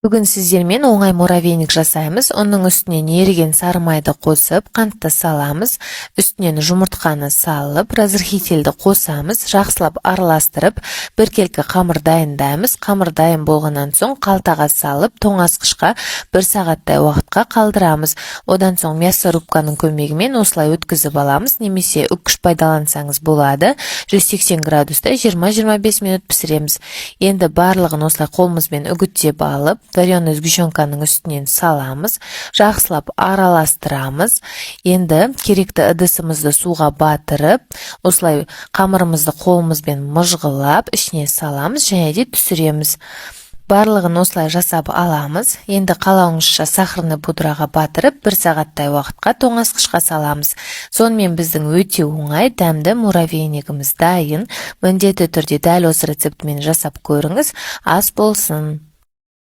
Бүгін сіздермен оңай муравейник жасаймыз. Оның үстінен еріген сары майды қосып, қантты саламыз. Үстінен жұмыртқаны салып, разрыхительді қосамыз. Жақсылап араластырып, біркелкі қамыр дайындаймыз. Қамыр дайын болғаннан соң қалтаға салып, тоңазытқышқа 1 сағаттай уақытқа қалдырамыз. Одан соң мясорубканың көмегімен осылай өткізіп аламыз, немесе үккіш пайдалансаңыз болады. 180 градуста 20-25 минут пісіреміз. Енді барлығын осылай қолымызбен үгіттеп алып, вареный сгущенканың үстінен саламыз, жақсылап араластырамыз. Енді керекті ыдысымызды суға батырып, осылай қамырымызды қолымызбен мұжғылап, ішіне саламыз және де түсіреміз. Барлығын осылай жасап аламыз. Енді қалауыңызша сахарный пудраға батырып, 1 сағаттай уақытқа тоңазытқышқа саламыз. Сонымен біздің өте оңай, дәмді муравейнигіміз дайын. Міндетті түрде дәл осы рецептімен жасап көріңіз. Ас болсын!